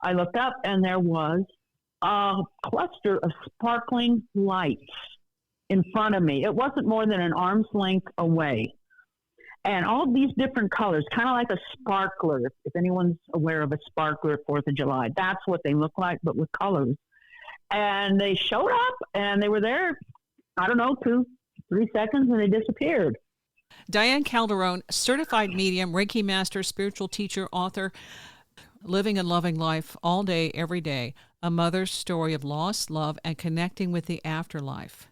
I looked up and there was a cluster of sparkling lights in front of me. It wasn't more than an arm's length away. And all these different colors, kind of like a sparkler, if anyone's aware of a sparkler at 4th of July, that's what they look like, but with colors. And they showed up, and they were there, 2-3 seconds, and they disappeared. Diane Calderon, certified medium, Reiki master, spiritual teacher, author, living and loving life all day, every day, a mother's story of loss, love, and connecting with the afterlife.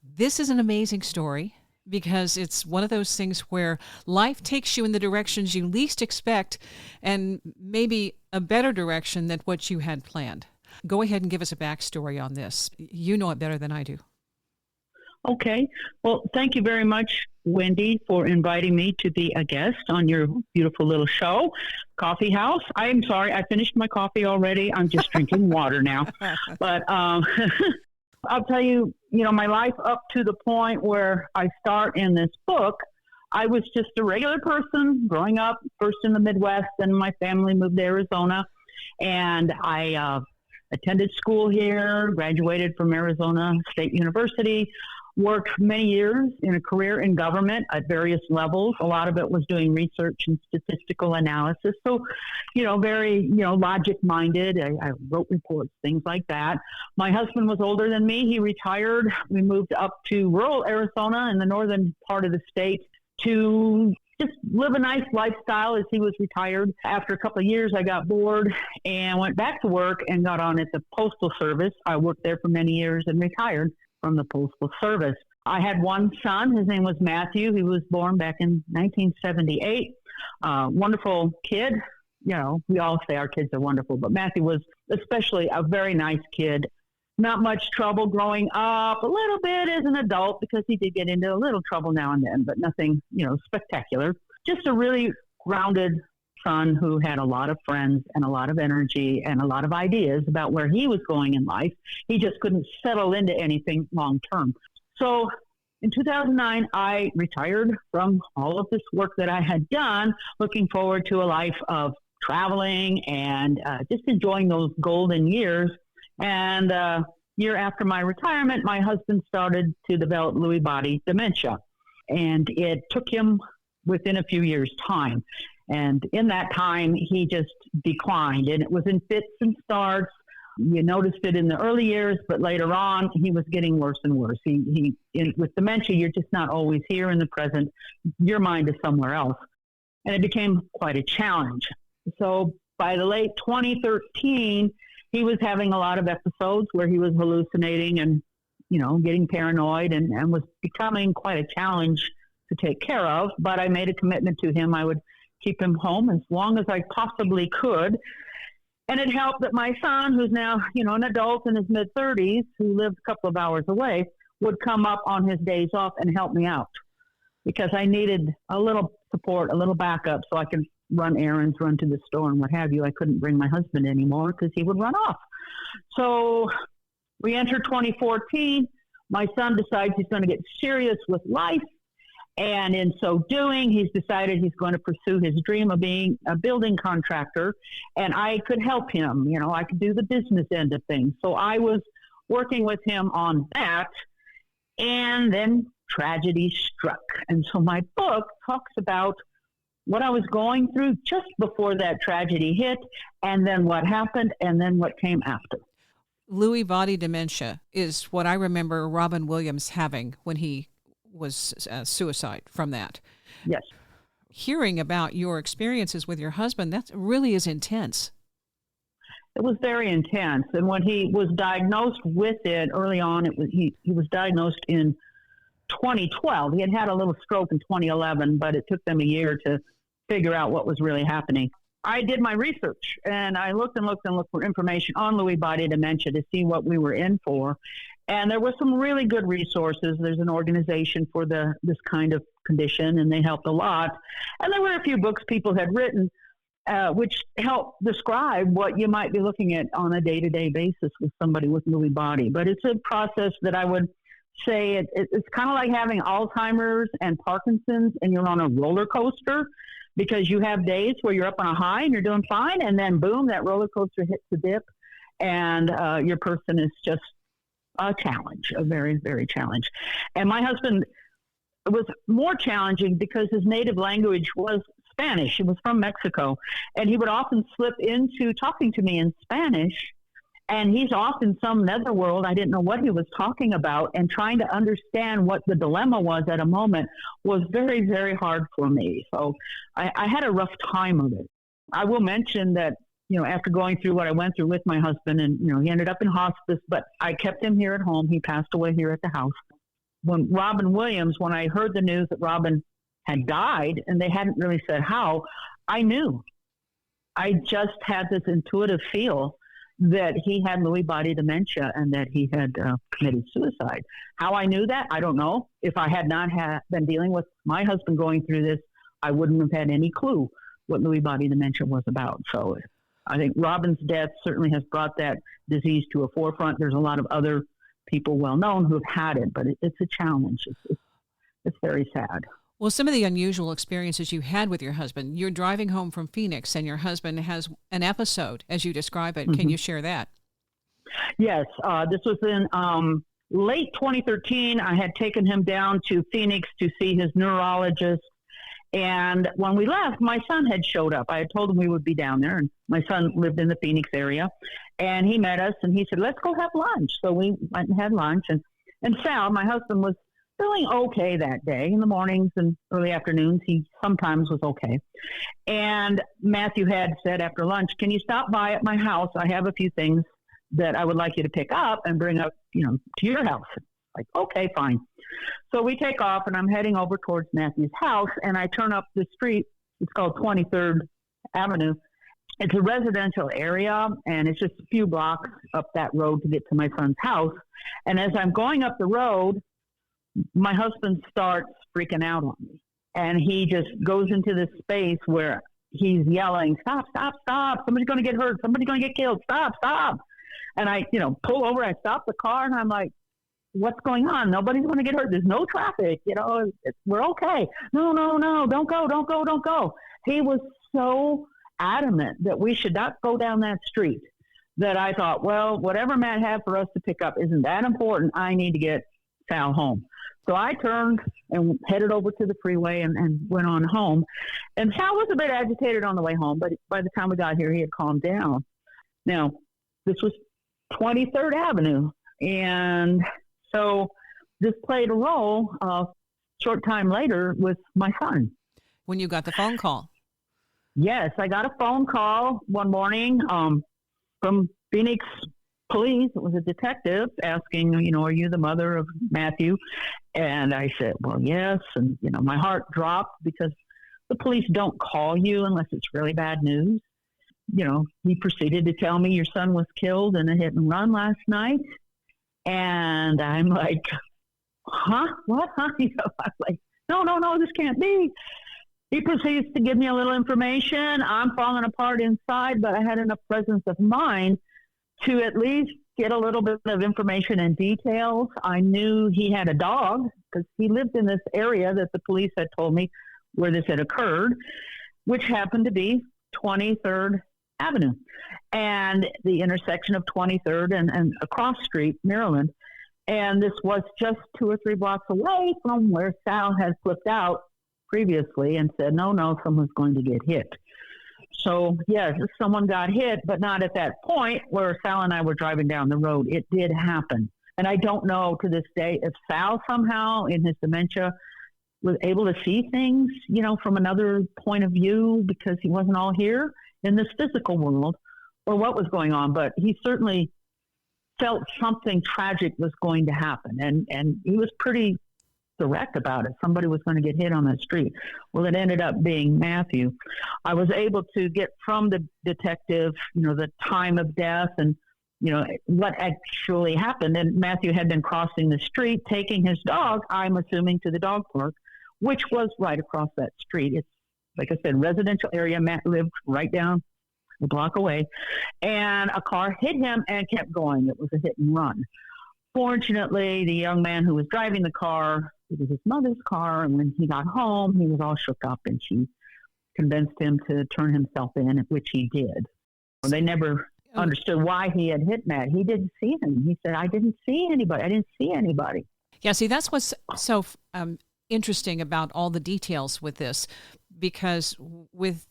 This is an amazing story because it's one of those things where life takes you in the directions you least expect and maybe a better direction than what you had planned. Go ahead and give us a backstory on this. You know it better than I do. Okay. Well, thank you very much, Wendy, for inviting me to be a guest on your beautiful little show, Coffee House. I'm sorry, I finished my coffee already. I'm just drinking water now. But I'll tell you, my life up to the point where I start in this book, I was just a regular person growing up, first in the Midwest, and my family moved to Arizona. And I attended school here, graduated from Arizona State University, worked many years in a career in government at various levels. A lot of it was doing research and statistical analysis. So, very, logic-minded. I wrote reports, things like that. My husband was older than me. He retired. We moved up to rural Arizona in the northern part of the state to just live a nice lifestyle as he was retired. After a couple of years, I got bored and went back to work and got on at the Postal Service. I worked there for many years and retired from the Postal Service. I had one son. His name was Matthew. He was born back in 1978. Wonderful kid. We all say our kids are wonderful, but Matthew was especially a very nice kid. Not much trouble growing up, a little bit as an adult because he did get into a little trouble now and then, but nothing, spectacular. Just a really grounded son who had a lot of friends and a lot of energy and a lot of ideas about where he was going in life. He just couldn't settle into anything long term. So in 2009, I retired from all of this work that I had done, looking forward to a life of traveling and just enjoying those golden years. And a year after my retirement, my husband started to develop Lewy Body Dementia. And it took him within a few years' time. And in that time, he just declined. And it was in fits and starts. You noticed it in the early years, but later on, he was getting worse and worse. With dementia, you're just not always here in the present. Your mind is somewhere else. And it became quite a challenge. So by the late 2013, he was having a lot of episodes where he was hallucinating and, getting paranoid and was becoming quite a challenge to take care of. But I made a commitment to him. I would keep him home as long as I possibly could. And it helped that my son, who's now, an adult in his mid-30s, who lived a couple of hours away, would come up on his days off and help me out because I needed a little support, a little backup so I could run errands, run to the store and what have you. I couldn't bring my husband anymore because he would run off. So we entered 2014. My son decides he's going to get serious with life. And in so doing, he's decided he's going to pursue his dream of being a building contractor. And I could help him. I could do the business end of things. So I was working with him on that. And then tragedy struck. And so my book talks about what I was going through just before that tragedy hit, and then what happened, and then what came after. Lewy Body Dementia is what I remember Robin Williams having when he was suicide from that. Yes. Hearing about your experiences with your husband, that really is intense. It was very intense. And when he was diagnosed with it early on, he was diagnosed in 2012. He had a little stroke in 2011, but it took them a year to figure out what was really happening. I did my research and I looked for information on Lewy Body Dementia to see what we were in for. And there were some really good resources. There's an organization for this kind of condition, and they helped a lot. And there were a few books people had written which help describe what you might be looking at on a day-to-day basis with somebody with Lewy body. But it's a process that I would say it's kind of like having Alzheimer's and Parkinson's, and you're on a roller coaster. because you have days where you're up on a high and you're doing fine, and then boom, that roller coaster hits the dip, and your person is just a challenge, a very, very challenge. And my husband was more challenging because his native language was Spanish. He was from Mexico, and he would often slip into talking to me in Spanish, and he's off in some netherworld. I didn't know what he was talking about, and trying to understand what the dilemma was at a moment was very, very hard for me. So I had a rough time of it. I will mention that, after going through what I went through with my husband, and, he ended up in hospice, but I kept him here at home. He passed away here at the house. When Robin Williams, when I heard the news that Robin had died, and they hadn't really said how, I knew. I just had this intuitive feel that he had Lewy Body Dementia and that he had committed suicide. How I knew that, I don't know. If I had not been dealing with my husband going through this, I wouldn't have had any clue what Lewy Body Dementia was about. So I think Robin's death certainly has brought that disease to a forefront. There's a lot of other people well known who have had it, but it's a challenge. It's very sad. Well, some of the unusual experiences you had with your husband, you're driving home from Phoenix and your husband has an episode, as you describe it. Can you share that? Yes. This was in late 2013. I had taken him down to Phoenix to see his neurologist. And when we left, my son had showed up. I had told him we would be down there, and my son lived in the Phoenix area. And he met us, and he said, let's go have lunch. So we went and had lunch. And Sal, my husband, was feeling okay that day. In the mornings and early afternoons, he sometimes was okay. And Matthew had said after lunch, can you stop by at my house? I have a few things that I would like you to pick up and bring up, to your house. Like, okay, fine. So we take off, and I'm heading over towards Matthew's house, and I turn up the street. It's called 23rd Avenue. It's a residential area, and it's just a few blocks up that road to get to my son's house. And as I'm going up the road, my husband starts freaking out on me, and he just goes into this space where he's yelling, stop, stop, stop. Somebody's going to get hurt. Somebody's going to get killed. Stop, stop. And I, pull over. I stop the car, and I'm like, what's going on? Nobody's going to get hurt. There's no traffic. We're okay. No, don't go. He was so adamant that we should not go down that street that I thought, well, whatever Matt had for us to pick up isn't that important. I need to get Sal home. So I turned and headed over to the freeway and went on home. And Sal was a bit agitated on the way home, but by the time we got here, he had calmed down. Now, this was 23rd Avenue. And so this played a role a short time later with my son. When you got the phone call? Yes, I got a phone call one morning from Phoenix Police. It was a detective asking, are you the mother of Matthew? And I said, well, yes. And, my heart dropped because the police don't call you unless it's really bad news. He proceeded to tell me your son was killed in a hit and run last night. And I'm like, huh? What? Huh? I'm like, no, this can't be. He proceeds to give me a little information. I'm falling apart inside, but I had enough presence of mind to at least get a little bit of information and details. I knew he had a dog because he lived in this area that the police had told me where this had occurred, which happened to be 23rd Avenue and the intersection of 23rd and across street, Maryland. And this was just 2 or 3 blocks away from where Sal had flipped out previously and said, no, someone's going to get hit. So, yes, someone got hit, but not at that point where Sal and I were driving down the road. It did happen. And I don't know to this day if Sal somehow in his dementia was able to see things, from another point of view because he wasn't all here in this physical world or what was going on. But he certainly felt something tragic was going to happen. And he was pretty direct about it. Somebody was going to get hit on the street. Well, it ended up being Matthew. I was able to get from the detective, the time of death and, what actually happened. And Matthew had been crossing the street, taking his dog, I'm assuming, to the dog park, which was right across that street. It's, like I said, residential area. Matt lived right down a block away. And a car hit him and kept going. It was a hit and run. Fortunately, the young man who was driving the car, it was his mother's car, and when he got home, he was all shook up, and she convinced him to turn himself in, which he did. They never understood why he had hit Matt. He didn't see him. He said, I didn't see anybody. Yeah, see, that's what's so interesting about all the details with this, because with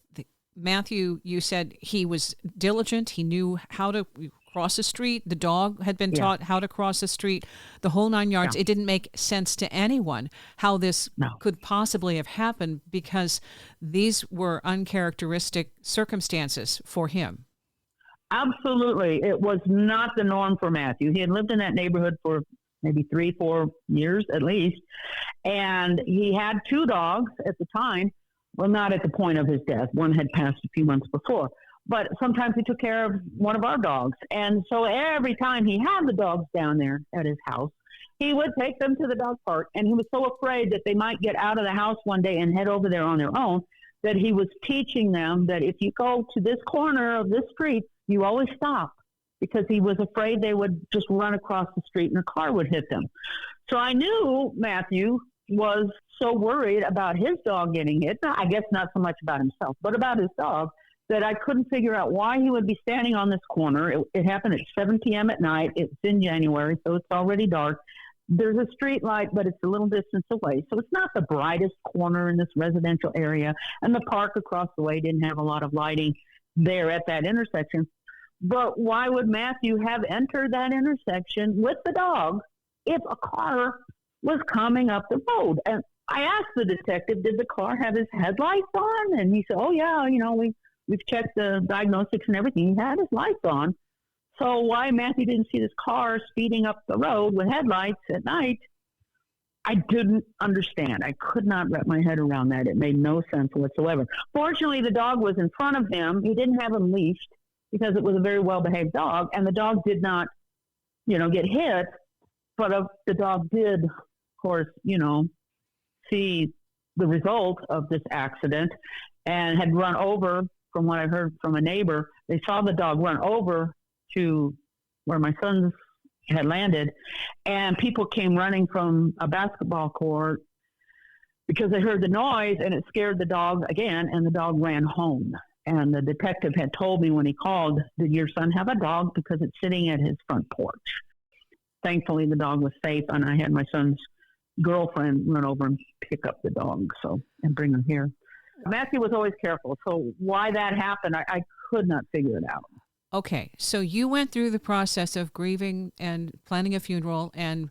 Matthew, you said he was diligent. He knew how to cross the street. The dog had been taught how to cross the street, the whole 9 yards. It didn't make sense to anyone how this could possibly have happened, because these were uncharacteristic circumstances for him. Absolutely. It was not the norm for Matthew. He had lived in that neighborhood for maybe 3-4 years at least. And he had 2 dogs at the time. Well, not at the point of his death. One had passed a few months before. But sometimes he took care of one of our dogs. And so every time he had the dogs down there at his house, he would take them to the dog park. And he was so afraid that they might get out of the house one day and head over there on their own, that he was teaching them that if you go to this corner of this street, you always stop, because he was afraid they would just run across the street and a car would hit them. So I knew Matthew was so worried about his dog getting hit, I guess not so much about himself, but about his dog, that I couldn't figure out why he would be standing on this corner. It happened at 7 p.m. at night. It's in January, so it's already dark. There's a street light, but it's a little distance away. So it's not the brightest corner in this residential area. And the park across the way didn't have a lot of lighting there at that intersection. But why would Matthew have entered that intersection with the dog if a car was coming up the road? And I asked the detective, did the car have his headlights on? And he said, oh, yeah, we've checked the diagnostics and everything. He had his lights on. So why Matthew didn't see this car speeding up the road with headlights at night, I didn't understand. I could not wrap my head around that. It made no sense whatsoever. Fortunately, the dog was in front of him. He didn't have him leashed, because it was a very well-behaved dog, and the dog did not, get hit. But the dog did, of course, see the result of this accident and had run over, from what I heard from a neighbor. They saw the dog run over to where my sons had landed, and people came running from a basketball court because they heard the noise, and it scared the dog again, and the dog ran home. And the detective had told me when he called, did your son have a dog? Because it's sitting at his front porch. Thankfully, the dog was safe, and I had my son's girlfriend run over and pick up the dog and bring him here. Matthew was always careful. So why that happened, I could not figure it out. Okay, so you went through the process of grieving and planning a funeral and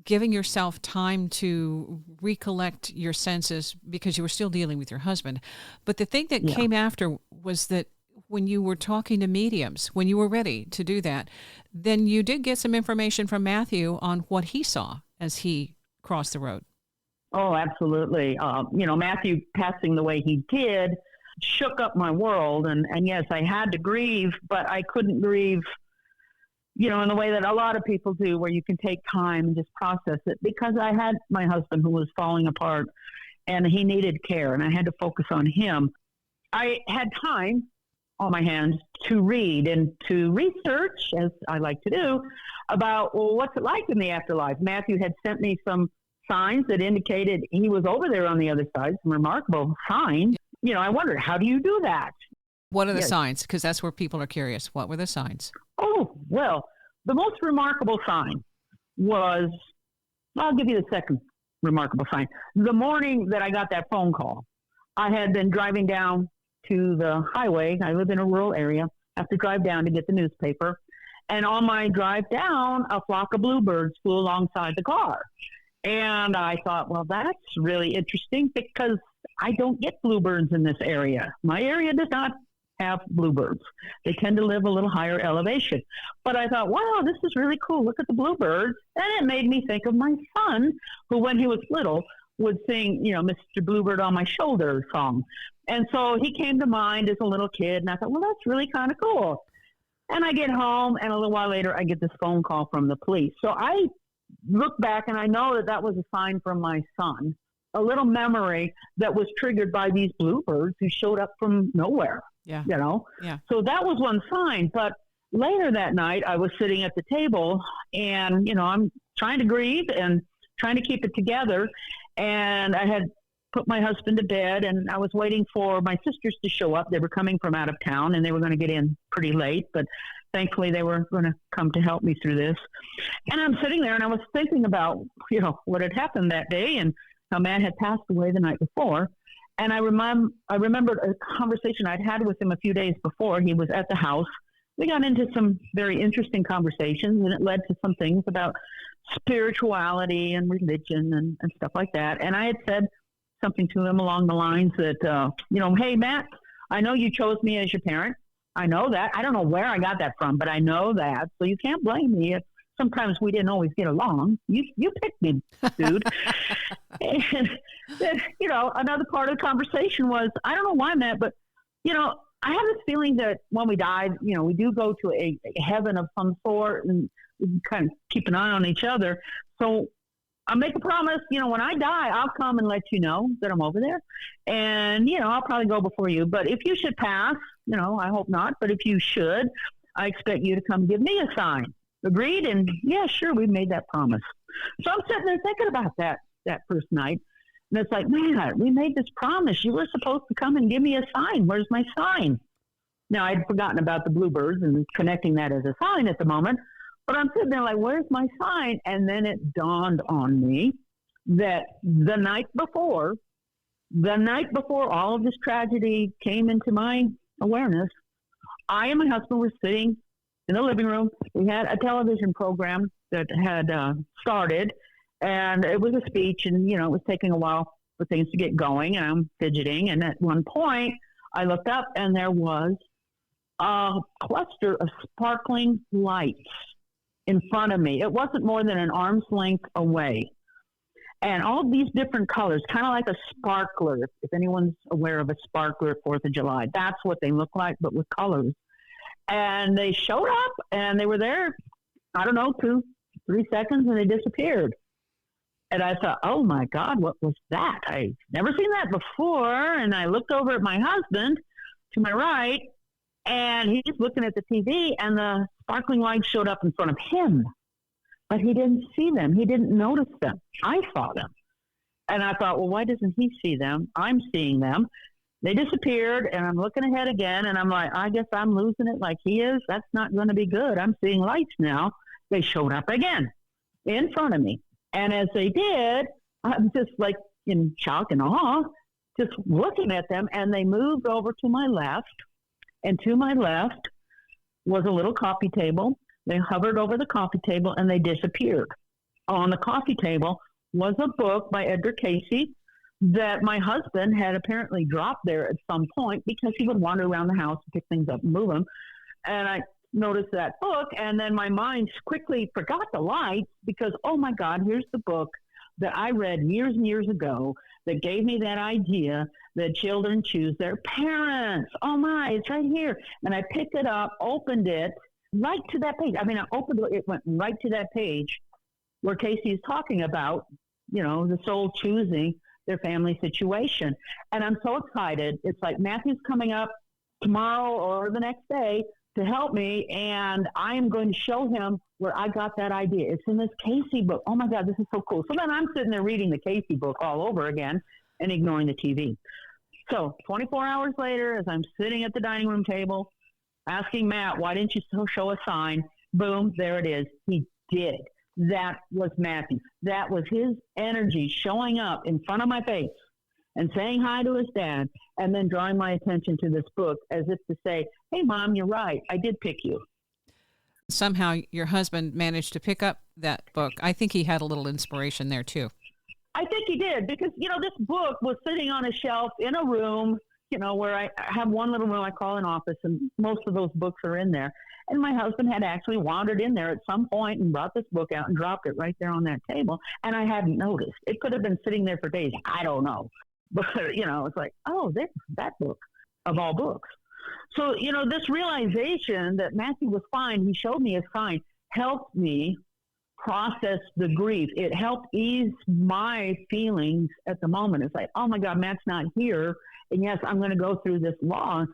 giving yourself time to recollect your senses, because you were still dealing with your husband. But the thing that came after was that when you were talking to mediums, when you were ready to do that, then you did get some information from Matthew on what he saw as he crossed the road. Oh, absolutely. Matthew passing the way he did shook up my world. And yes, I had to grieve, but I couldn't grieve in the way that a lot of people do, where you can take time and just process it, because I had my husband who was falling apart and he needed care, and I had to focus on him. I had time on my hands to read and to research, as I like to do, about, what's it like in the afterlife. Matthew had sent me some signs that indicated he was over there on the other side, some remarkable signs. I wondered, how do you do that? What are the signs? Because that's where people are curious. What were the signs? Oh, well, the most remarkable sign was, I'll give you the second remarkable sign. The morning that I got that phone call, I had been driving down to the highway. I live in a rural area. I have to drive down to get the newspaper. And on my drive down, a flock of bluebirds flew alongside the car. And I thought, well, that's really interesting, because I don't get bluebirds in this area. My area does not have bluebirds. They tend to live a little higher elevation. But I thought, wow, this is really cool. Look at the bluebirds. And it made me think of my son, who when he was little would sing, Mr. Bluebird on My Shoulder song. And so he came to mind as a little kid. And I thought, well, that's really kind of cool. And I get home, and a little while later, I get this phone call from the police. So I look back, and I know that was a sign from my son, a little memory that was triggered by these bluebirds who showed up from nowhere. Yeah. Yeah. So that was one sign. But later that night, I was sitting at the table, and, I'm trying to grieve and trying to keep it together. And I had put my husband to bed, and I was waiting for my sisters to show up. They were coming from out of town, and they were going to get in pretty late, but thankfully they were going to come to help me through this. And I'm sitting there, and I was thinking about, what had happened that day and how Matt had passed away the night before. And I remembered a conversation I'd had with him a few days before. He was at the house. We got into some very interesting conversations, and it led to some things about spirituality and religion and stuff like that. And I had said something to him along the lines that, hey, Matt, I know you chose me as your parent. I know that. I don't know where I got that from, but I know that. So you can't blame me if sometimes we didn't always get along. You picked me, dude. And then, another part of the conversation was, I don't know why, Matt, but, I have this feeling that when we die, we do go to a heaven of some sort, and we kind of keep an eye on each other. So I make a promise, when I die, I'll come and let you know that I'm over there. And, I'll probably go before you. But if you should pass, I hope not. But if you should, I expect you to come give me a sign. Agreed? And yeah, sure, we made that promise. So I'm sitting there thinking about that first night. And it's like, man, we made this promise. You were supposed to come and give me a sign. Where's my sign? Now, I'd forgotten about the bluebirds and connecting that as a sign at the moment. But I'm sitting there like, where's my sign? And then it dawned on me that the night before all of this tragedy came into my awareness, I and my husband were sitting in the living room. We had a television program that had started, and it was a speech, and, it was taking a while for things to get going, and I'm fidgeting. And at one point, I looked up, and there was a cluster of sparkling lights in front of me. It wasn't more than an arm's length away. And all these different colors, kind of like a sparkler, if anyone's aware of a sparkler at 4th of July. That's what they look like, but with colors. And they showed up, and they were there, 2-3 seconds, and they disappeared. And I thought, oh, my God, what was that? I've never seen that before. And I looked over at my husband to my right, and he's looking at the TV, and the sparkling lights showed up in front of him. But he didn't see them. He didn't notice them. I saw them. And I thought, well, why doesn't he see them? I'm seeing them. They disappeared, and I'm looking ahead again, and I'm like, I guess I'm losing it like he is. That's not going to be good. I'm seeing lights now. They showed up again in front of me. And as they did, I'm just like in shock and awe, just looking at them, and they moved over to my left. And to my left was a little coffee table. They hovered over the coffee table, and they disappeared. On the coffee table was a book by Edgar Cayce that my husband had apparently dropped there at some point because he would wander around the house and pick things up and move them. And I noticed that book, and then my mind quickly forgot the lights because, oh, my God, here's the book that I read years and years ago that gave me that idea that children choose their parents. Oh, my, it's right here. And I picked it up, opened it, right to that page. I mean, I opened it, it went right to that page where Casey is talking about, the soul choosing their family situation. And I'm so excited. It's like Matthew's coming up tomorrow or the next day to help me, and I am going to show him where I got that idea. It's in this Casey book. Oh, my God, this is so cool. So then I'm sitting there reading the Casey book all over again and ignoring the TV. So 24 hours later, as I'm sitting at the dining room table, asking Matt, why didn't you show a sign? Boom, there it is. He did. That was Matthew. That was his energy showing up in front of my face and saying hi to his dad, and then drawing my attention to this book as if to say, hey, Mom, you're right. I did pick you. Somehow your husband managed to pick up that book. I think he had a little inspiration there, too. I think he did because, this book was sitting on a shelf in a room, where I have one little room I call an office, and most of those books are in there. And my husband had actually wandered in there at some point and brought this book out and dropped it right there on that table. And I hadn't noticed. It could have been sitting there for days. I don't know. But, it's like, oh, there's that book of all books. So, this realization that Matthew was fine, he showed me a sign, helped me process the grief. It helped ease my feelings at the moment. It's like, oh, my God, Matt's not here. And, yes, I'm going to go through this loss.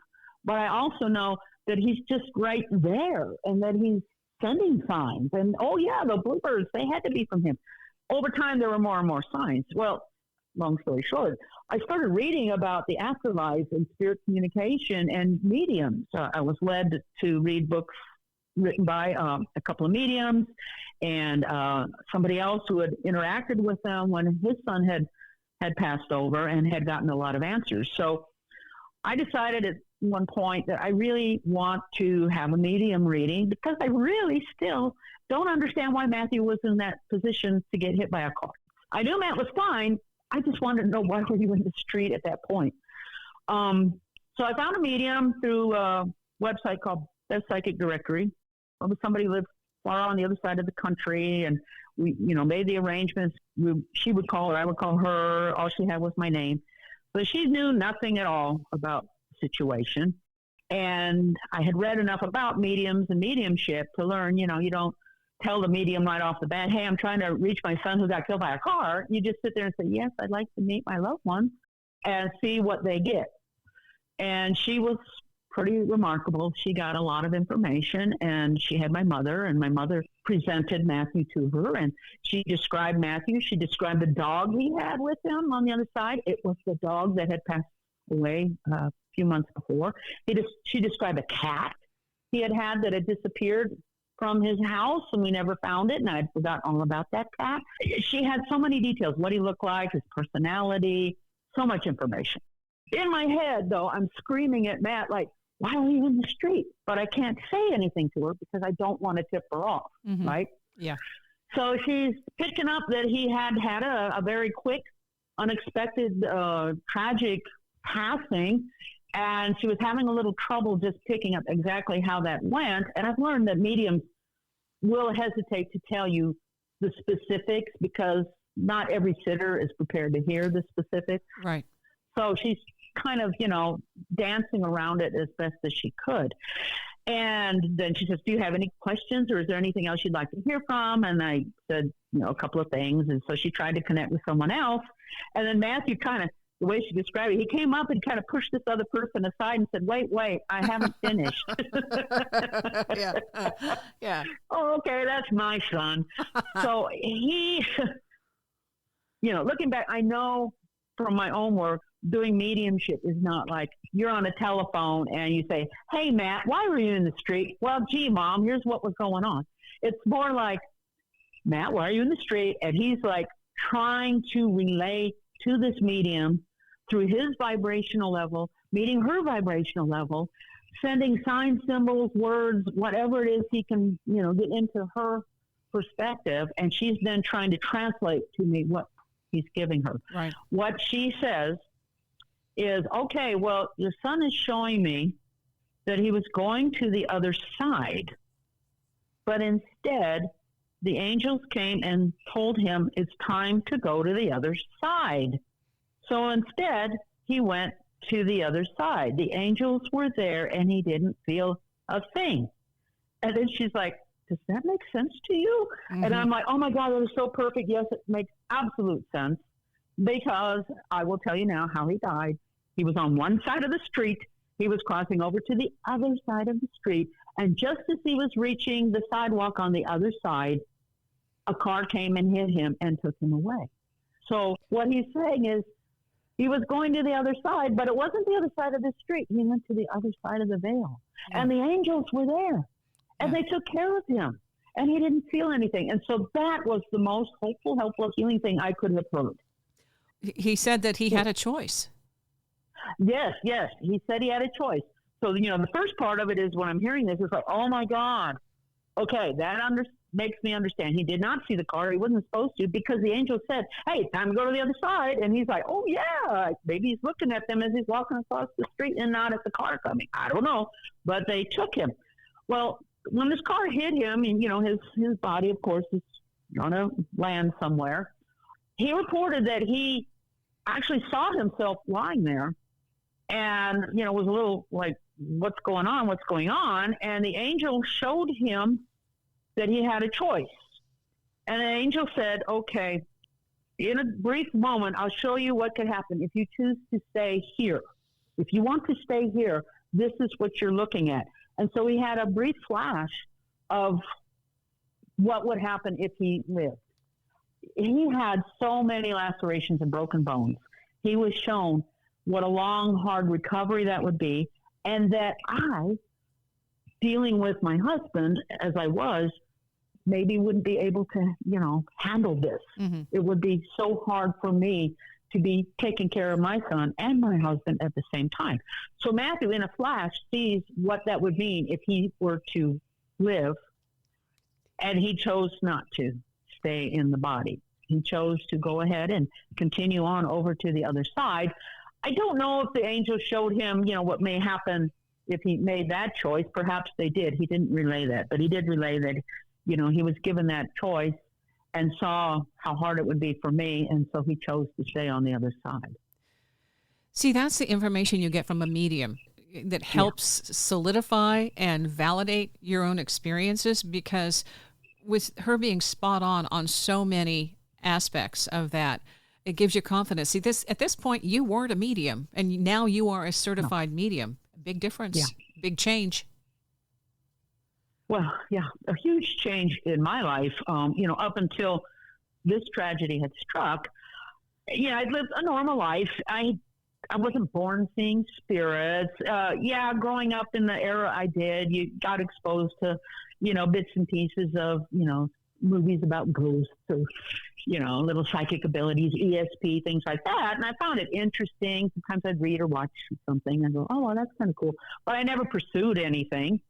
But I also know that he's just right there and that he's sending signs. And, oh, yeah, the bluebirds, they had to be from him. Over time, there were more and more signs. Well, long story short, I started reading about the afterlife and spirit communication and mediums. I was led to read books written by a couple of mediums and somebody else who had interacted with them when his son had passed over and had gotten a lot of answers. So I decided at one point that I really want to have a medium reading because I really still don't understand why Matthew was in that position to get hit by a car. I knew Matt was fine. I just wanted to know why were you in the street at that point. So I found a medium through a website called Best Psychic Directory. Somebody lived far on the other side of the country, and we, made the arrangements. She would call her, I would call her. All she had was my name. So she knew nothing at all about the situation. And I had read enough about mediums and mediumship to learn, you don't tell the medium right off the bat, hey, I'm trying to reach my son who got killed by a car. You just sit there and say, yes, I'd like to meet my loved one and see what they get. And she was pretty remarkable. She got a lot of information, and she had my mother, and my mother presented Matthew to her, and she described Matthew. She described the dog he had with him on the other side. It was the dog that had passed away a few months before. She described a cat he had that had disappeared from his house, and we never found it, and I forgot all about that cat. She had so many details, what he looked like, his personality, so much information. In my head, though, I'm screaming at Matt, like, why are you in the street? But I can't say anything to her because I don't want to tip her off, right? Yeah. So she's picking up that he had a very quick, unexpected, tragic passing, and she was having a little trouble just picking up exactly how that went. And I've learned that mediums will hesitate to tell you the specifics because not every sitter is prepared to hear the specifics. Right. So she's kind of, dancing around it as best as she could. And then she says, do you have any questions, or is there anything else you'd like to hear from? And I said, a couple of things. And so she tried to connect with someone else. And then Matthew kind of, the way she described it, he came up and kind of pushed this other person aside and said, wait, I haven't finished. Yeah. Oh, okay, that's my son. So he, looking back, I know from my own work, doing mediumship is not like you're on a telephone and you say, hey, Matt, why were you in the street? Well, gee, Mom, here's what was going on. It's more like, Matt, why are you in the street? And he's like trying to relay to this medium through his vibrational level, meeting her vibrational level, sending sign symbols, words, whatever it is he can, get into her perspective. And she's then trying to translate to me what he's giving her. Right. What she says is, okay, well, your son is showing me that he was going to the other side, but instead the angels came and told him it's time to go to the other side. So instead he went to the other side. The angels were there and he didn't feel a thing. And then she's like, does that make sense to you? And I'm like, oh my God, that was so perfect. Yes, it makes absolute sense. Because I will tell you now how he died. He was on one side of the street. He was crossing over to the other side of the street. And just as he was reaching the sidewalk on the other side, a car came and hit him and took him away. So what he's saying is he was going to the other side, but it wasn't the other side of the street. He went to the other side of the veil. And the angels were there. And they took care of him. And he didn't feel anything. And so that was the most hopeful, helpful, healing thing I could have heard. He said that he had a choice. Yes. He said he had a choice. So, the first part of it is when I'm hearing this, it's like, oh my God. Okay, that makes me understand. He did not see the car. He wasn't supposed to because the angel said, hey, time to go to the other side. And he's like, oh yeah. Maybe he's looking at them as he's walking across the street and not at the car coming. I don't know. But they took him. Well, when this car hit him, and, his body, of course, is going to land somewhere. He reported that he actually saw himself lying there and, was a little like, what's going on? And the angel showed him that he had a choice. And the angel said, okay, in a brief moment, I'll show you what could happen if you choose to stay here. If you want to stay here, this is what you're looking at. And so he had a brief flash of what would happen if he lived. he had so many lacerations and broken bones. He was shown what a long, hard recovery that would be, and that I, dealing with my husband as I was, maybe wouldn't be able to, handle this. Mm-hmm. It would be so hard for me to be taking care of my son and my husband at the same time. So Matthew, in a flash, sees what that would mean if he were to live, and he chose not to stay in the body. He chose to go ahead and continue on over to the other side. I don't know if the angels showed him, what may happen if he made that choice. Perhaps they did. He didn't relay that, but he did relay that, he was given that choice and saw how hard it would be for me, and so he chose to stay on the other side. See, that's the information you get from a medium that helps solidify and validate your own experiences, because with her being spot on so many aspects of that, it gives you confidence. See, at this point, you weren't a medium, and now you are a certified medium. Big difference, big change. Well, yeah, a huge change in my life. Up until this tragedy had struck, I'd lived a normal life. I wasn't born seeing spirits. Growing up in the era I did, you got exposed to, bits and pieces of, movies about ghosts or, little psychic abilities, ESP, things like that. And I found it interesting. Sometimes I'd read or watch something and go, oh, well, that's kind of cool. But I never pursued anything.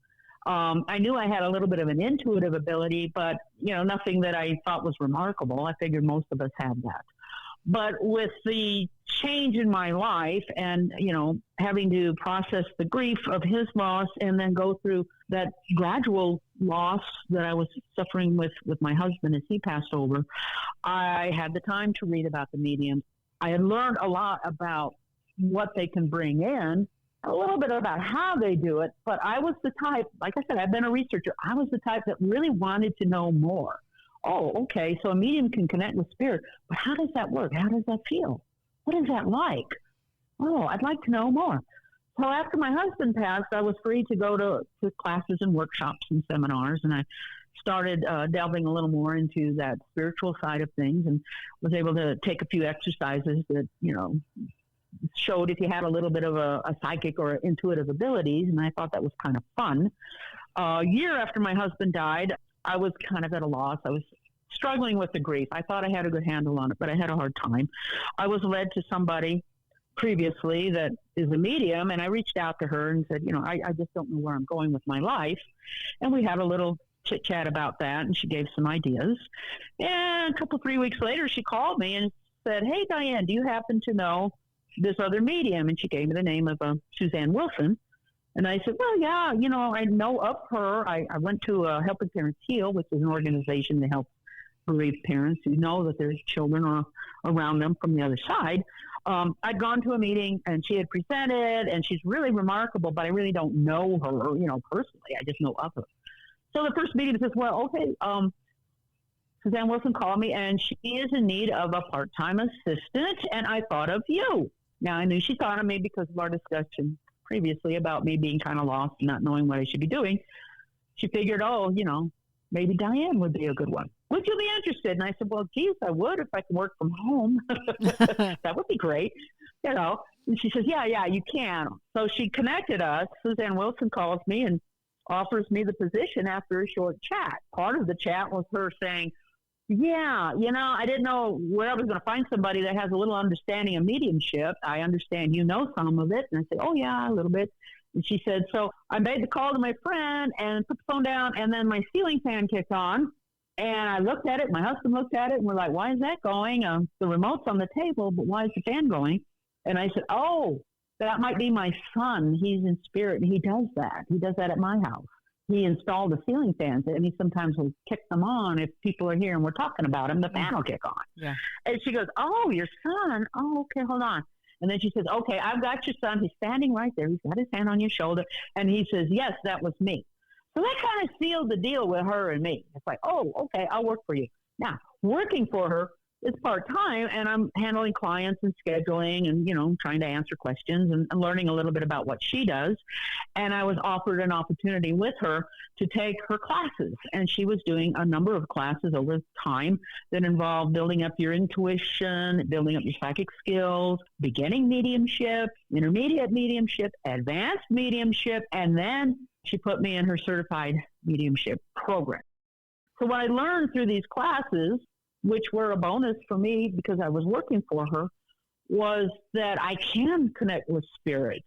I knew I had a little bit of an intuitive ability, but, nothing that I thought was remarkable. I figured most of us had that. But with the change in my life and, having to process the grief of his loss and then go through that gradual loss that I was suffering with my husband as he passed over, I had the time to read about the mediums. I had learned a lot about what they can bring in, a little bit about how they do it, but I was the type, like I said, I've been a researcher. I was the type that really wanted to know more. Oh, okay, so a medium can connect with spirit, but how does that work? How does that feel? What is that like? Oh, I'd like to know more. So after my husband passed, I was free to go to classes and workshops and seminars, and I started delving a little more into that spiritual side of things, and was able to take a few exercises that, showed if you had a little bit of a psychic or intuitive abilities, and I thought that was kind of fun. A year after my husband died, I was kind of at a loss. I was struggling with the grief. I thought I had a good handle on it, but I had a hard time. I was led to somebody previously that is a medium, and I reached out to her and said, I just don't know where I'm going with my life. And we had a little chit-chat about that, and she gave some ideas. And a 3 weeks later, she called me and said, hey, Diane, do you happen to know this other medium? And she gave me the name of Susanne Wilson. And I said, well, yeah, I know of her. I went to Helping Parents Heal, which is an organization that helps bereaved parents who know that their children are around them from the other side. I'd gone to a meeting, and she had presented, and she's really remarkable, but I really don't know her, personally. I just know of her. So the first meeting says, well, okay, Susanne Wilson called me, and she is in need of a part-time assistant, and I thought of you. Now, I knew she thought of me because of our discussion previously about me being kind of lost and not knowing what I should be doing. She figured, maybe Diane would be a good one. Would you be interested? And I said, well, geez, I would if I could work from home. That would be great. And she says, yeah, you can. So she connected us. Susanne Wilson calls me and offers me the position after a short chat. Part of the chat was her saying, yeah, I didn't know where I was going to find somebody that has a little understanding of mediumship. I understand you know some of it. And I said, oh, yeah, a little bit. And she said, so I made the call to my friend and put the phone down, and then my ceiling fan kicked on. And I looked at it. My husband looked at it, and we're like, why is that going? The remote's on the table, but why is the fan going? And I said, oh, that might be my son. He's in spirit, and he does that. He does that at my house. He installed the ceiling fans, and he sometimes will kick them on if people are here and we're talking about him. The fan will kick on. Yeah. And she goes, oh, your son? Oh, okay, hold on. And then she says, okay, I've got your son. He's standing right there. He's got his hand on your shoulder. And he says, yes, that was me. So that kind of sealed the deal with her and me. It's like, oh, okay, I'll work for you. Now, working for her it's part-time, and I'm handling clients and scheduling and, trying to answer questions and learning a little bit about what she does. And I was offered an opportunity with her to take her classes. And she was doing a number of classes over time that involved building up your intuition, building up your psychic skills, beginning mediumship, intermediate mediumship, advanced mediumship, and then she put me in her certified mediumship program. So what I learned through these classes, which were a bonus for me because I was working for her, was that I can connect with spirit.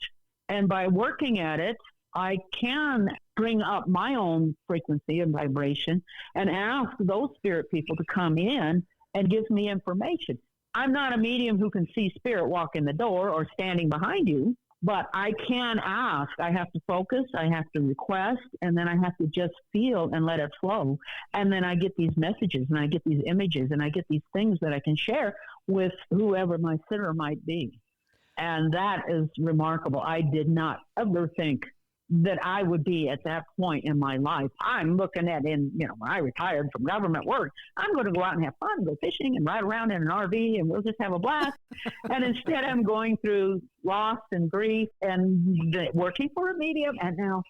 And by working at it, I can bring up my own frequency and vibration and ask those spirit people to come in and give me information. I'm not a medium who can see spirit walk in the door or standing behind you, but I can ask. I have to focus, I have to request, and then I have to just feel and let it flow. And then I get these messages and I get these images and I get these things that I can share with whoever my sitter might be. And that is remarkable. I did not ever think that I would be at that point in my life. I'm looking at when I retired from government work, I'm going to go out and have fun, go fishing and ride around in an RV and we'll just have a blast. And instead I'm going through loss and grief and working for a medium. And now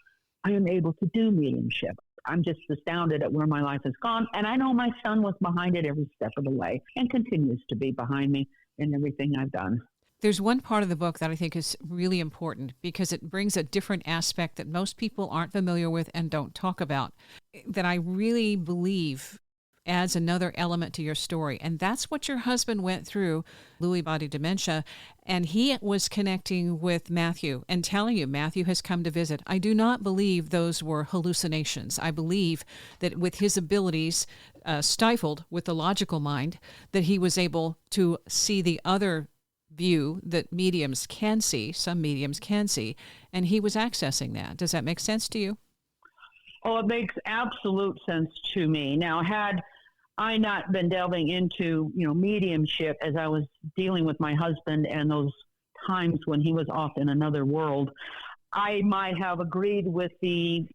I am able to do mediumship. I'm just astounded at where my life has gone. And I know my son was behind it every step of the way and continues to be behind me in everything I've done. There's one part of the book that I think is really important because it brings a different aspect that most people aren't familiar with and don't talk about, that I really believe adds another element to your story. And that's what your husband went through, Lewy Body Dementia, and he was connecting with Matthew and telling you, Matthew has come to visit. I do not believe those were hallucinations. I believe that with his abilities stifled with the logical mind, that he was able to see the other view that mediums can see, some mediums can see, and he was accessing that. Does that make sense to you? Oh, it makes absolute sense to me. Now, had I not been delving into, mediumship as I was dealing with my husband and those times when he was off in another world, I might have agreed with the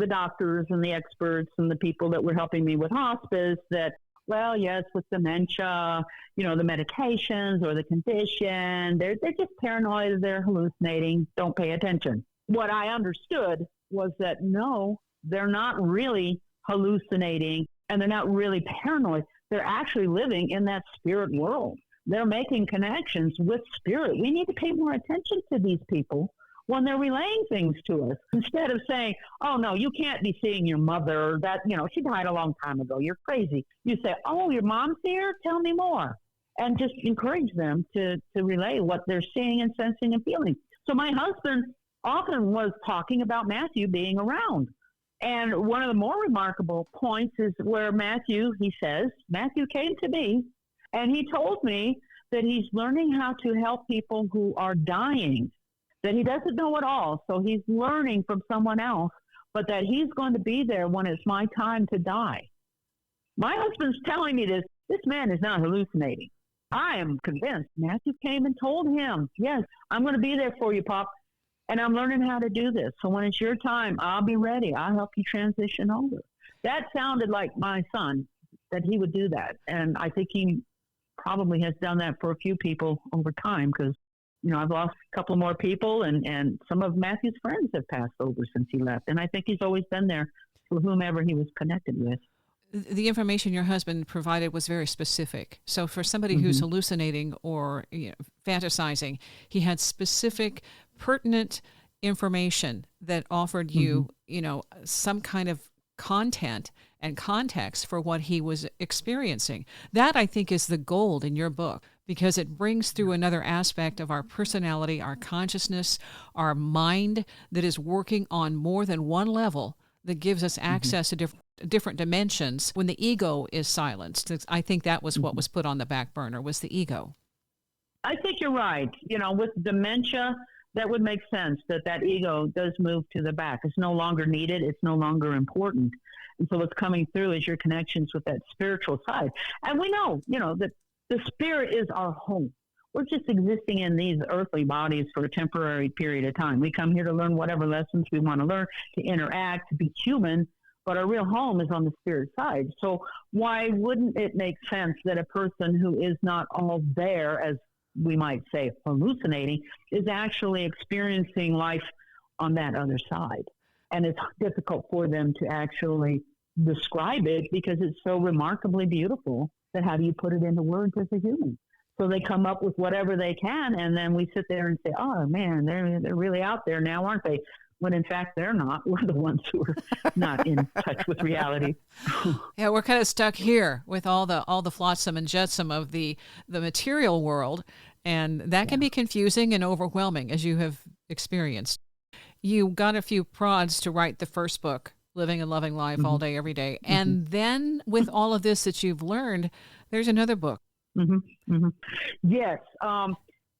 doctors and the experts and the people that were helping me with hospice that, well, yes, with dementia, the medications or the condition, they're just paranoid, they're hallucinating, don't pay attention. What I understood was that, no, they're not really hallucinating and they're not really paranoid. They're actually living in that spirit world. They're making connections with spirit. We need to pay more attention to these people when they're relaying things to us, instead of saying, oh, no, you can't be seeing your mother. That, she died a long time ago. You're crazy. You say, oh, your mom's here? Tell me more. And just encourage them to relay what they're seeing and sensing and feeling. So my husband often was talking about Matthew being around. And one of the more remarkable points is where Matthew came to me and he told me that he's learning how to help people who are dying, that he doesn't know it all. So he's learning from someone else, but that he's going to be there when it's my time to die. My husband's telling me this. This man is not hallucinating. I am convinced. Matthew came and told him, yes, I'm going to be there for you, Pop. And I'm learning how to do this. So when it's your time, I'll be ready. I'll help you transition over. That sounded like my son, that he would do that. And I think he probably has done that for a few people over time because, I've lost a couple more people and some of Matthew's friends have passed over since he left. And I think he's always been there for whomever he was connected with. The information your husband provided was very specific. So for somebody who's hallucinating or fantasizing, he had specific, pertinent information that offered you, some kind of content and context for what he was experiencing. That, I think, is the gold in your book, because it brings through another aspect of our personality, our consciousness, our mind that is working on more than one level that gives us access to different dimensions when the ego is silenced. I think that was what was put on the back burner, was the ego. I think you're right. With dementia, that would make sense that ego does move to the back. It's no longer needed. It's no longer important. And so what's coming through is your connections with that spiritual side. And we know, that the spirit is our home. We're just existing in these earthly bodies for a temporary period of time. We come here to learn whatever lessons we want to learn, to interact, to be human, but our real home is on the spirit side. So why wouldn't it make sense that a person who is not all there, as we might say hallucinating, is actually experiencing life on that other side? And it's difficult for them to actually describe it because it's so remarkably beautiful that how do you put it into words as a human? So they come up with whatever they can, and then we sit there and say, oh, man, they're really out there now, aren't they? When in fact they're not. We're the ones who are not in touch with reality. Yeah, we're kind of stuck here with all the flotsam and jetsam of the material world, and that can be confusing and overwhelming, as you have experienced. You got a few prods to write the first book, Living a Loving Life All Day, Every Day. And then with all of this that you've learned, there's another book. Yes.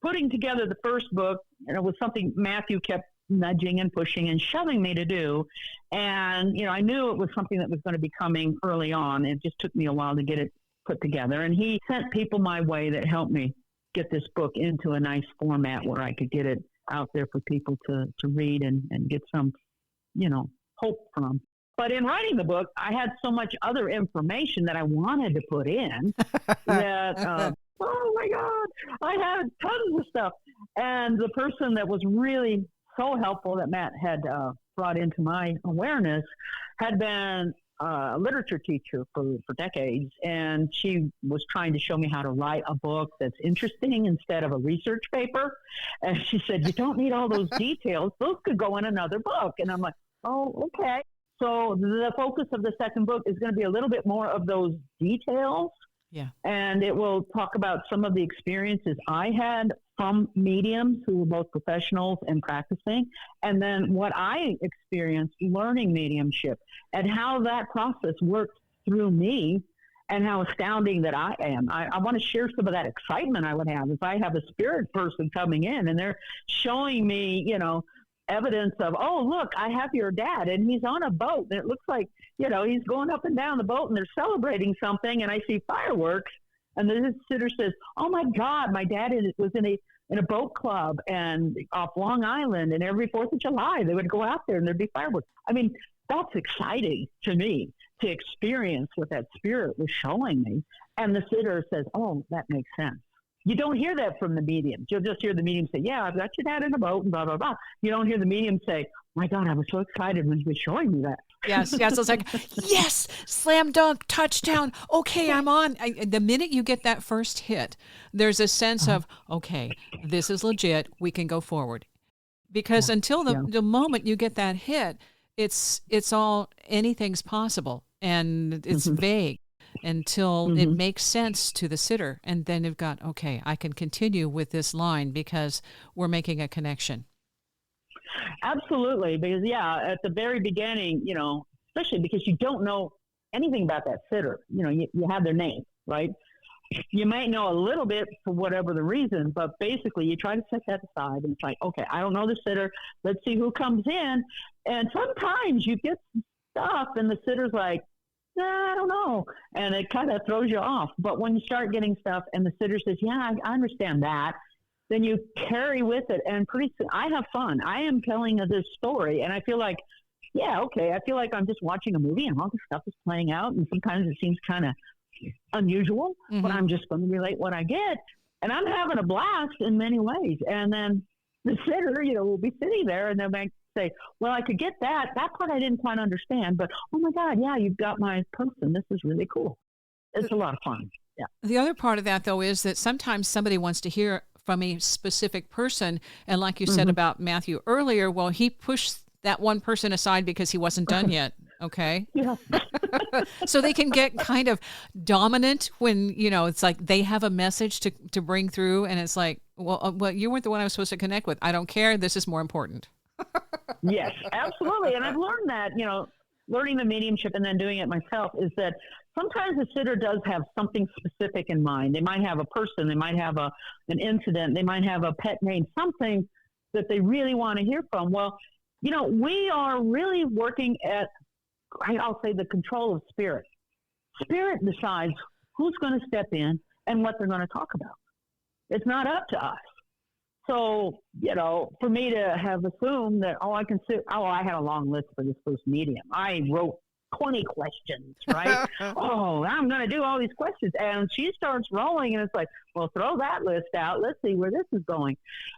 Putting together the first book, and it was something Matthew kept nudging and pushing and shoving me to do. And, I knew it was something that was going to be coming early on. It just took me a while to get it put together. And he sent people my way that helped me get this book into a nice format where I could get it out there for people to read and get some, hope from. But in writing the book, I had so much other information that I wanted to put in that, oh my God, I had tons of stuff. And the person that was really so helpful that Matt had brought into my awareness had been a literature teacher for decades. And she was trying to show me how to write a book that's interesting instead of a research paper. And she said, you don't need all those details. Those could go in another book. And I'm like, oh, okay. So the focus of the second book is going to be a little bit more of those details. Yeah. And it will talk about some of the experiences I had from mediums who were both professionals and practicing, and then what I experienced learning mediumship and how that process worked through me and how astounding that I am. I want to share some of that excitement I would have if I have a spirit person coming in and they're showing me, evidence of, oh, look, I have your dad and he's on a boat and it looks like, he's going up and down the boat and they're celebrating something and I see fireworks and the visitor says, oh my God, my dad was in a boat club and off Long Island, and every 4th of July they would go out there and there'd be fireworks. I mean, that's exciting to me to experience what that spirit was showing me. And the sitter says, oh, that makes sense. You don't hear that from the medium. You'll just hear the medium say, yeah, I've got your dad in a boat and blah, blah, blah. You don't hear the medium say, my God, I was so excited when he was showing me that. Yes. It's like, yes, slam dunk, touchdown. Okay, I'm on. The minute you get that first hit, there's a sense of, okay, this is legit. We can go forward. Because until the moment you get that hit, it's all, anything's possible. And it's vague until it makes sense to the sitter. And then you've got, okay, I can continue with this line because we're making a connection. Absolutely. Because, at the very beginning, especially because you don't know anything about that sitter, you have their name, right? You might know a little bit for whatever the reason, but basically you try to set that aside and it's like, okay, I don't know the sitter. Let's see who comes in. And sometimes you get stuff and the sitter's like, I don't know. And it kind of throws you off. But when you start getting stuff and the sitter says, yeah, I understand that, then you carry with it. And pretty soon I have fun. I am telling this story and I feel like, I feel like I'm just watching a movie and all this stuff is playing out. And sometimes it seems kind of unusual, but I'm just going to relate what I get. And I'm having a blast in many ways. And then the sitter, will be sitting there and they might say, well, I could get that part I didn't quite understand, but oh my God, you've got my person. This is really cool. It's a lot of fun. Yeah. The other part of that, though, is that sometimes somebody wants to hear from a specific person. And like you said about Matthew earlier, well, he pushed that one person aside because he wasn't done yet. Okay. Yeah. So they can get kind of dominant when, it's like they have a message to bring through. And it's like, well, you weren't the one I was supposed to connect with. I don't care. This is more important. Yes, absolutely. And I've learned that, learning the mediumship and then doing it myself is that sometimes the sitter does have something specific in mind. They might have a person, they might have an incident, they might have a pet name, something that they really want to hear from. Well, we are really working at, I'll say, the control of spirit. Spirit decides who's going to step in and what they're going to talk about. It's not up to us. So, for me to have assumed that, I had a long list for this first medium. I wrote 20 questions, right? Oh, I'm going to do all these questions. And she starts rolling, and it's like, well, throw that list out. Let's see where this is going.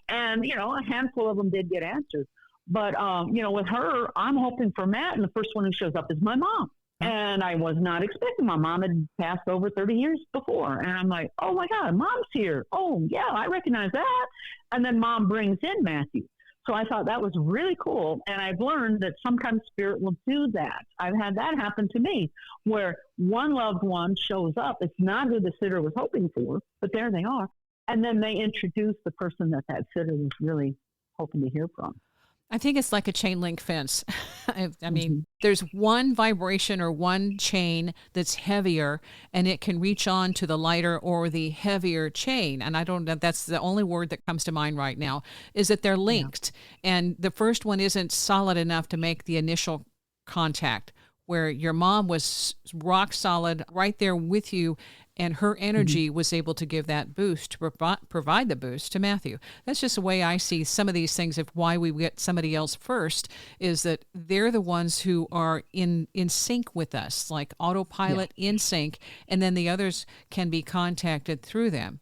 And, a handful of them did get answered. But, with her, I'm hoping for Matt, and the first one who shows up is my mom. And I was not expecting. My mom had passed over 30 years before. And I'm like, oh, my God, Mom's here. Oh, yeah, I recognize that. And then Mom brings in Matthew. So I thought that was really cool. And I've learned that sometimes Spirit will do that. I've had that happen to me, where one loved one shows up. It's not who the sitter was hoping for, but there they are. And then they introduce the person that sitter was really hoping to hear from. I think it's like a chain link fence. I mean, there's one vibration or one chain that's heavier, and it can reach on to the lighter or the heavier chain. And I don't know, that's the only word that comes to mind right now, is that they're linked. Yeah. And the first one isn't solid enough to make the initial contact, where your mom was rock solid right there with you, and her energy was able to give that boost, to provide the boost to Matthew. That's just the way I see some of these things of why we get somebody else first, is that they're the ones who are in sync with us, like autopilot in sync, and then the others can be contacted through them.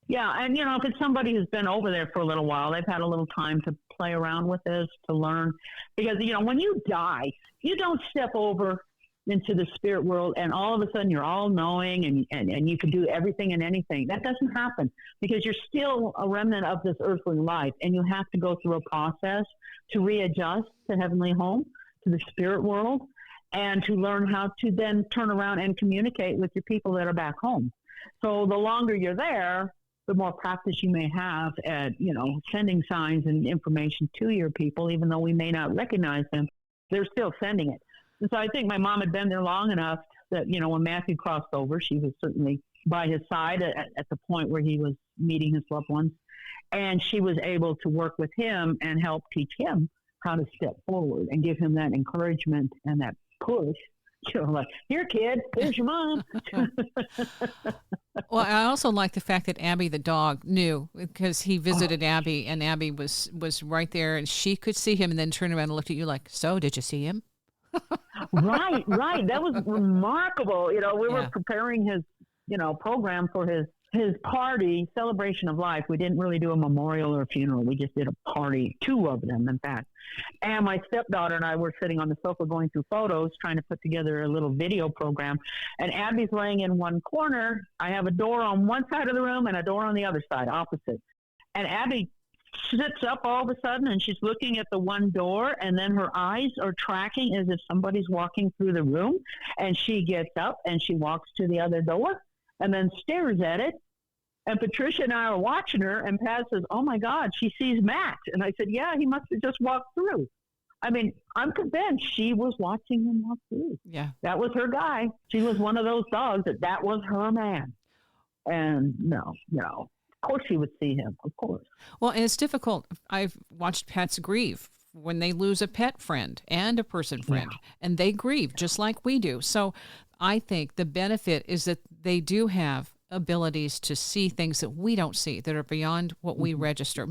Yeah, and if it's somebody who's been over there for a little while, they've had a little time to play around with this, to learn. Because, when you die, you don't step over into the spirit world and all of a sudden you're all knowing and you can do everything and anything. That doesn't happen, because you're still a remnant of this earthly life, and you have to go through a process to readjust to heavenly home, to the spirit world, and to learn how to then turn around and communicate with your people that are back home. So the longer you're there, the more practice you may have at, sending signs and information to your people. Even though we may not recognize them, they're still sending it. And so I think my mom had been there long enough that, when Matthew crossed over, she was certainly by his side at the point where he was meeting his loved ones. And she was able to work with him and help teach him how to step forward and give him that encouragement and that push. Like, here, kid, there's your mom. Well, I also like the fact that Abby the dog knew, because he visited Abby, and Abby was right there, and she could see him, and then turn around and look at you like, so did you see him? Right. That was remarkable. We were preparing his, program for his party, celebration of life. We didn't really do a memorial or a funeral. We just did a party, 2 of them, in fact. And my stepdaughter and I were sitting on the sofa going through photos, trying to put together a little video program. And Abby's laying in one corner. I have a door on one side of the room and a door on the other side, opposite. And Abby sits up all of a sudden, and she's looking at the one door, and then her eyes are tracking as if somebody's walking through the room. And she gets up and she walks to the other door and then stares at it. And Patricia and I are watching her, and Pat says, oh, my God, she sees Matt. And I said, yeah, he must have just walked through. I mean, I'm convinced she was watching him walk through. Yeah. That was her guy. She was one of those dogs that was her man. And no, of course she would see him, of course. Well, and it's difficult. I've watched pets grieve when they lose a pet friend and a person friend, and they grieve just like we do. So I think the benefit is that they do have abilities to see things that we don't see, that are beyond what we register,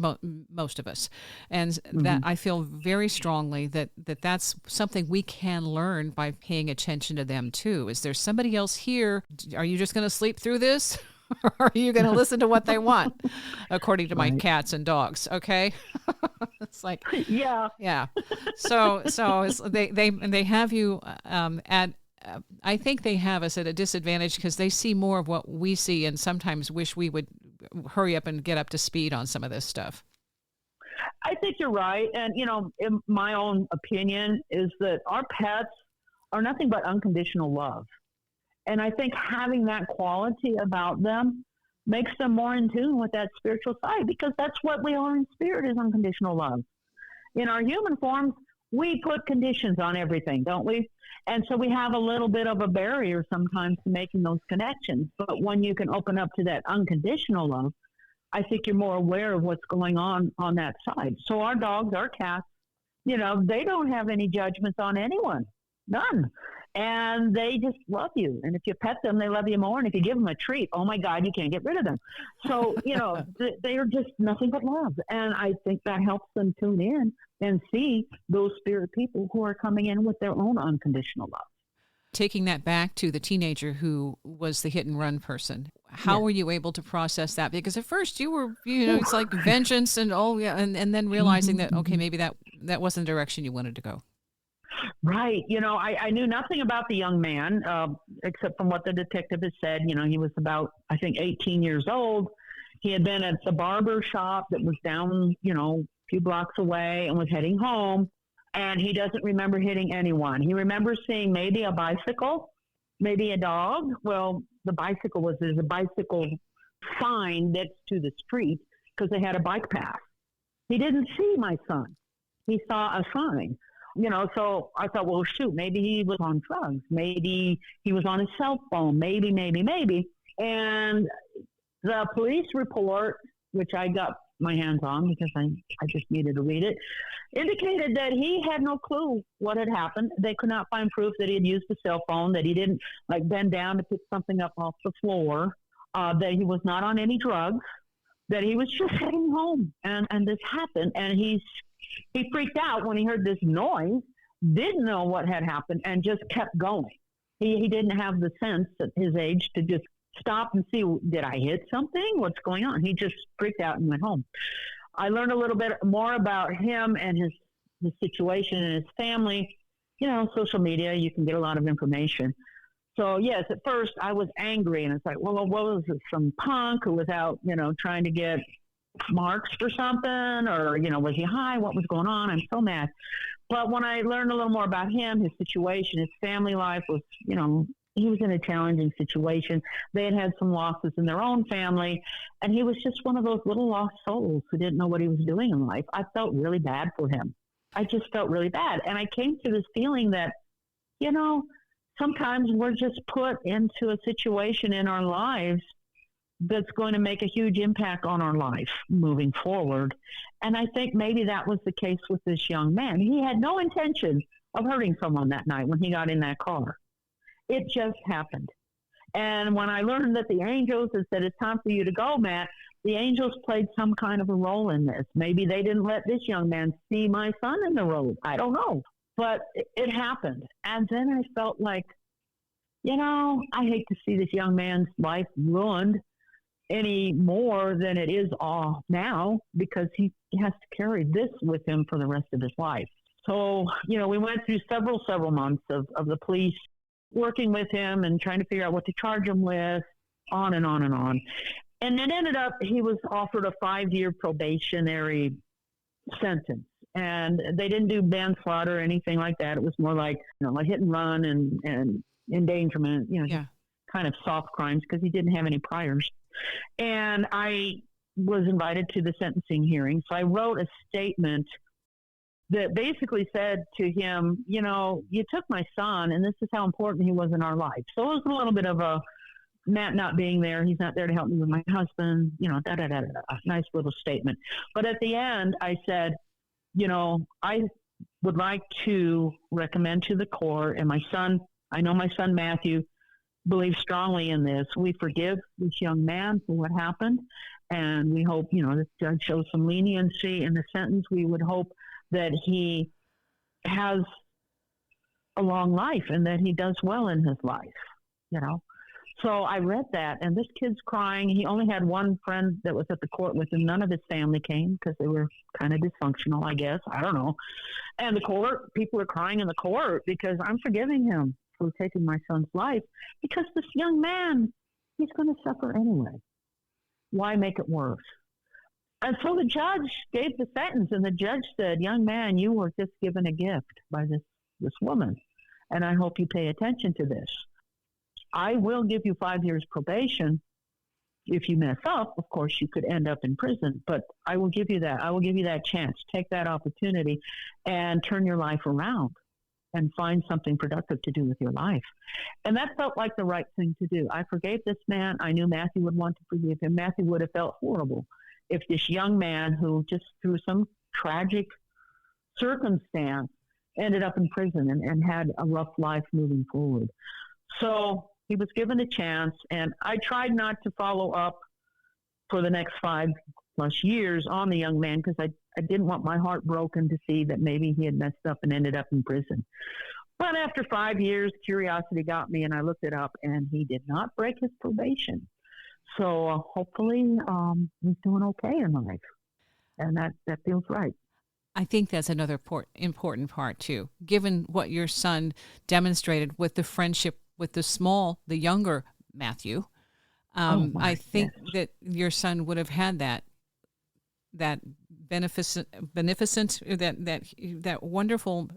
most of us. And that I feel very strongly that that's something we can learn by paying attention to them too. Is there somebody else here? Are you just going to sleep through this? Or are you going to listen to what they want? According to my cats and dogs. Okay. It's like, yeah. So it's, they have you at, I think they have us at a disadvantage because they see more of what we see, and sometimes wish we would hurry up and get up to speed on some of this stuff. I think you're right. And, in my own opinion is that our pets are nothing but unconditional love. And I think having that quality about them makes them more in tune with that spiritual side, because that's what we are in spirit, is unconditional love. In our human forms, we put conditions on everything, don't we? And so we have a little bit of a barrier sometimes to making those connections. But when you can open up to that unconditional love, I think you're more aware of what's going on that side. So our dogs, our cats, they don't have any judgments on anyone, none. And they just love you. And if you pet them, they love you more. And if you give them a treat, oh my God, you can't get rid of them. So, they are just nothing but love. And I think that helps them tune in and see those spirit people who are coming in with their own unconditional love. Taking that back to the teenager who was the hit and run person, how were you able to process that? Because at first you were, it's like vengeance and and then realizing that, okay, maybe that wasn't the direction you wanted to go. Right. I knew nothing about the young man, except from what the detective had said. He was about, I think, 18 years old. He had been at the barber shop that was down, a few blocks away and was heading home. And he doesn't remember hitting anyone. He remembers seeing maybe a bicycle, maybe a dog. Well, the bicycle there's a bicycle sign next to the street because they had a bike path. He didn't see my son. He saw a sign. So I thought, well, shoot, maybe he was on drugs. Maybe he was on his cell phone. Maybe. And the police report, which I got my hands on because I just needed to read it, indicated that he had no clue what had happened. They could not find proof that he had used the cell phone, that he didn't bend down to pick something up off the floor, that he was not on any drugs, that he was just heading home. And this happened. And he freaked out when he heard this noise, didn't know what had happened, and just kept going. He didn't have the sense at his age to just stop and see, did I hit something? What's going on? He just freaked out and went home. I learned a little bit more about him and his situation and his family. Social media, you can get a lot of information. So, yes, at first I was angry, and it's like, well, what was it, some punk who was out, trying to get marks for something, or, was he high? What was going on? I'm so mad. But when I learned a little more about him, his situation, his family life was, he was in a challenging situation. They had some losses in their own family, and he was just one of those little lost souls who didn't know what he was doing in life. I felt really bad for him. I just felt really bad. And I came to this feeling that, sometimes we're just put into a situation in our lives that's going to make a huge impact on our life moving forward. And I think maybe that was the case with this young man. He had no intention of hurting someone that night when he got in that car. It just happened. And when I learned that the angels had said, it's time for you to go, Matt, the angels played some kind of a role in this. Maybe they didn't let this young man see my son in the road. I don't know. But it happened. And then I felt like, I hate to see this young man's life ruined any more than it is all now, because he has to carry this with him for the rest of his life. So, we went through several months of the police working with him and trying to figure out what to charge him with, on and on and on. And it ended up, he was offered a 5-year probationary sentence. And they didn't do manslaughter or anything like that. It was more like, like hit and run and endangerment, kind of soft crimes, because he didn't have any priors. And I was invited to the sentencing hearing. So I wrote a statement that basically said to him, you took my son, and this is how important he was in our life. So it was a little bit of a Matt not being there. He's not there to help me with my husband, nice little statement. But at the end, I said, I would like to recommend to the court, and my son, I know my son Matthew believes strongly in this. We forgive this young man for what happened, and we hope, the judge shows some leniency in the sentence. We would hope that he has a long life and that he does well in his life, So I read that, and this kid's crying. He only had one friend that was at the court with him. None of his family came because they were kind of dysfunctional, I guess. I don't know. And the court, people are crying in the court because I'm forgiving him for taking my son's life, because this young man, he's going to suffer anyway. Why make it worse? And so the judge gave the sentence, and the judge said, young man, you were just given a gift by this woman, and I hope you pay attention to this. I will give you 5 years probation. If you mess up, of course, you could end up in prison, but I will give you that. I will give you that chance. Take that opportunity and turn your life around and find something productive to do with your life. And that felt like the right thing to do. I forgave this man. I knew Matthew would want to forgive him. Matthew would have felt horrible if this young man, who just through some tragic circumstance ended up in prison and had a rough life moving forward. So he was given a chance, and I tried not to follow up for the next 5+ years on the young man, because I didn't want my heart broken to see that maybe he had messed up and ended up in prison. But after 5 years, curiosity got me, and I looked it up, and he did not break his probation. So hopefully he's doing okay in life, and that feels right. I think that's another important part, too, given what your son demonstrated with the friendship with the younger Matthew. I think that your son would have had that beneficent, that wonderful,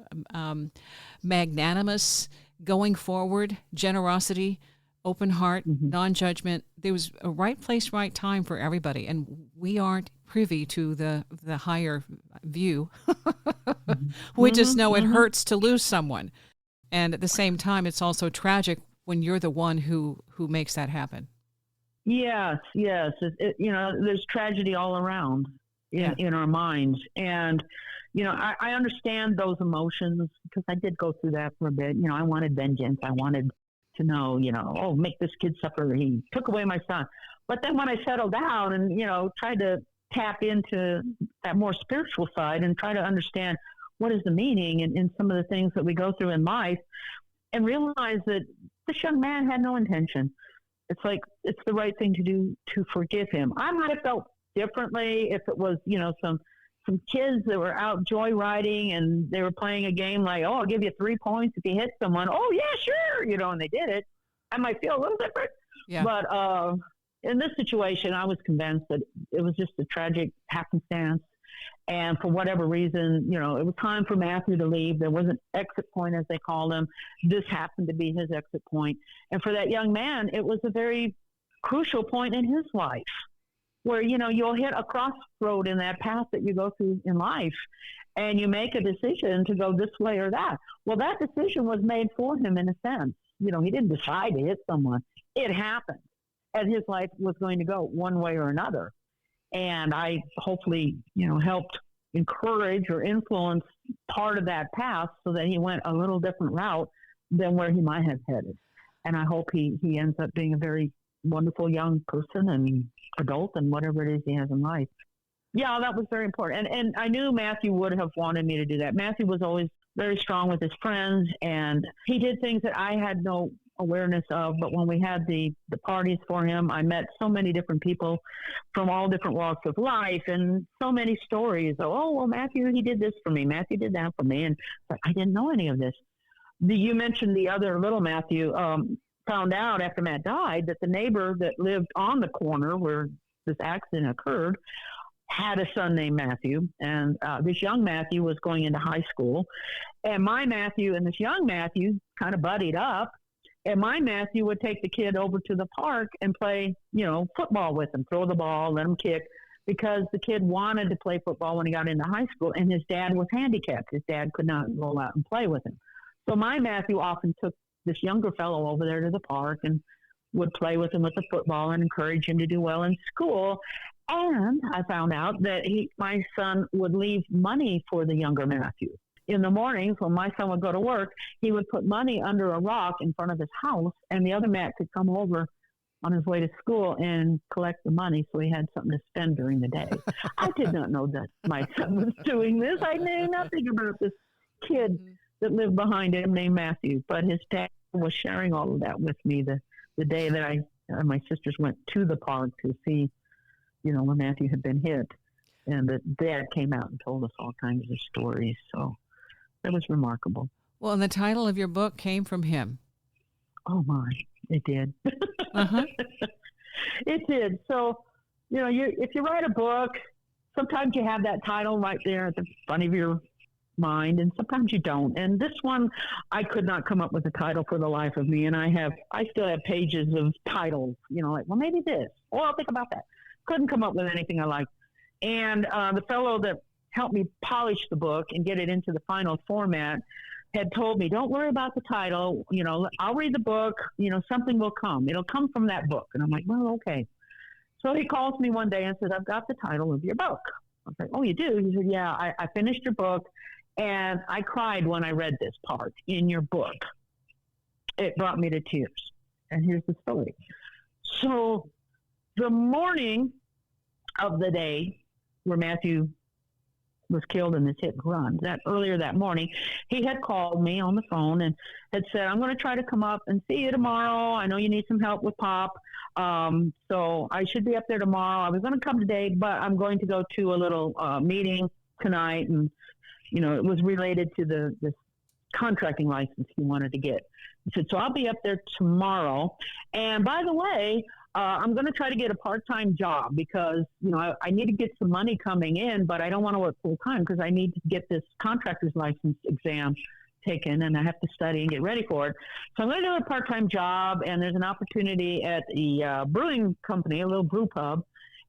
magnanimous, going forward, generosity, open heart, non-judgment. There was a right place, right time for everybody, and we aren't privy to the higher view. We just know it hurts to lose someone, and at the same time, it's also tragic when you're the one who makes that happen. Yes. There's tragedy all around in our minds. And, I understand those emotions, because I did go through that for a bit. I wanted vengeance. I wanted to know, make this kid suffer. He took away my son. But then when I settled down and, tried to tap into that more spiritual side and try to understand what is the meaning in some of the things that we go through in life, and realize that this young man had no intention. It's like, it's the right thing to do to forgive him. I might have felt differently if it was, some kids that were out joyriding and they were playing a game like, oh, I'll give you 3 points if you hit someone. Oh, yeah, sure. And they did it. I might feel a little different. Yeah. But in this situation, I was convinced that it was just a tragic happenstance. And for whatever reason, it was time for Matthew to leave. There was an exit point, as they called him. This happened to be his exit point. And for that young man, it was a very crucial point in his life where, you'll hit a crossroad in that path that you go through in life, and you make a decision to go this way or that. Well, that decision was made for him in a sense. He didn't decide to hit someone. It happened, and his life was going to go one way or another. And I hopefully, helped encourage or influence part of that path so that he went a little different route than where he might have headed. And I hope he ends up being a very wonderful young person and adult and whatever it is he has in life. Yeah, that was very important. And I knew Matthew would have wanted me to do that. Matthew was always very strong with his friends, and he did things that I had no awareness of. But when we had the parties for him, I met so many different people from all different walks of life, and so many stories. Oh, well, Matthew, he did this for me. Matthew did that for me. And I didn't know any of this. You mentioned the other little Matthew. Found out after Matt died that the neighbor that lived on the corner where this accident occurred had a son named Matthew, and this young Matthew was going into high school, and my Matthew and this young Matthew kind of buddied up, and my Matthew would take the kid over to the park and play, football with him, throw the ball, let him kick, because the kid wanted to play football when he got into high school, and his dad was handicapped. His dad could not go out and play with him. So my Matthew often took this younger fellow over there to the park and would play with him with the football and encourage him to do well in school. And I found out that my son would leave money for the younger Matthew. In the mornings when my son would go to work, he would put money under a rock in front of his house, and the other Matt could come over on his way to school and collect the money so he had something to spend during the day. I did not know that my son was doing this. I knew nothing about this kid that lived behind him named Matthew, but his dad was sharing all of that with me the day that I and my sisters went to the park to see, when Matthew had been hit, and the dad came out and told us all kinds of stories. So that was remarkable. Well, and the title of your book came from him. Oh my, it did. It did. So, if you write a book, sometimes you have that title right there at the front of your mind, and sometimes you don't. And this one, I could not come up with a title for the life of me, and I still have pages of titles, like, well, maybe this, or I'll think about that. Couldn't come up with anything I liked. And the fellow that helped me polish the book and get it into the final format had told me, don't worry about the title, I'll read the book, something will come. It'll come from that book. And I'm like, well, okay. So he calls me one day and said, I've got the title of your book. I was like, oh, you do? He said, yeah, I finished your book, And I cried when I read this part in your book. It brought me to tears. And here's the story. So the morning of the day where Matthew was killed in this hit and run, that earlier that morning, he had called me on the phone and had said, I'm going to try to come up and see you tomorrow. I know you need some help with Pop. So I should be up there tomorrow. I was going to come today, but I'm going to go to a little meeting tonight. And, you know, it was related to this contracting license he wanted to get. He said, so I'll be up there tomorrow. And by the way, I'm going to try to get a part-time job because, you know, I need to get some money coming in, but I don't want to work full-time because I need to get this contractor's license exam taken and I have to study and get ready for it. So I'm going to do a part-time job, and there's an opportunity at the brewing company, a little brew pub,